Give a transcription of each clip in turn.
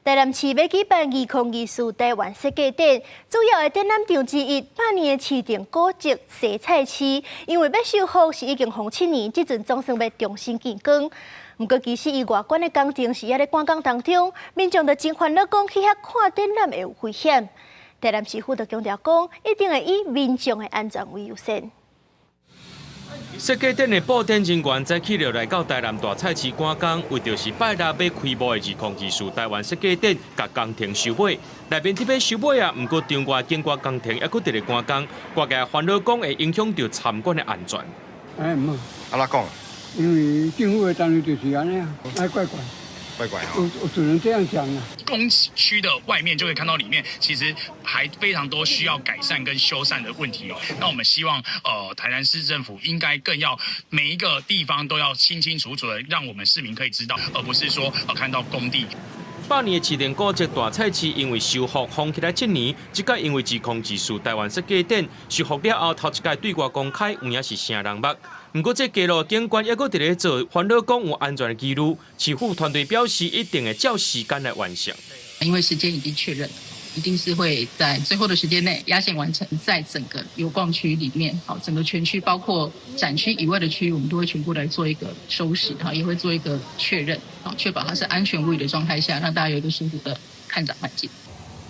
台南市要举办2024台湾设计展，主要的展览场之一，8年的市定古迹洗菜市，因为要修复是已经封7年，即阵总算要重新建光。不过，其实伊外观的工程是还在赶工当中，民众就真烦恼讲去遐看展览会有危险。台南市府就强调讲，一定会以民众的安全为优先。 设计展的布展人员早起就来到台南大菜市赶工，为着是拜六要开幕的2024台湾设计展，甲工程收尾。内面特别收尾啊，不过场外经过工程还佫伫咧赶工，外界烦恼讲会影响到参观的安全。唔好，安怎讲？因为政府的单位就是安尼啊，怪怪。 怪怪哈，我只能这样讲了。工区的外面就可以看到里面，其实还非常多需要改善跟修缮的问题哦。那我们希望，台南市政府应该更要每一个地方都要清清楚楚的，让我们市民可以知道，而不是说看到工地。 8年的市定古迹大菜市，因为修复封起来7年，即届因为2024台湾设计展修复了后，头一届对外公开，有影是啥人目。不过这街路景观还佫伫咧做，烦恼讲有安全的记录。市府团队表示，一定会照时间来完成。因为时间已经确认，一定是会在最后的时间内压线完成，在整个游逛区里面，好，整个全区包括展区以外的区域，我们都会全部来做一个收拾，好，也会做一个确认，好，确保它是安全无虞的状态下，让大家有一个舒服的看展环境。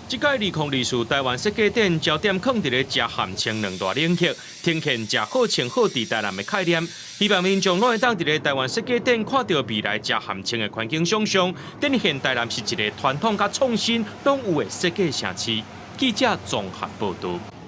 这届2024台湾设计展焦点放伫咧食含清两大领域，呈现食好穿好伫台南的概念。希望民众拢会当伫咧台湾设计展看到未来食含清的环境想象，展现台南是一个传统甲创新拢有的设计城市。记者综合报道。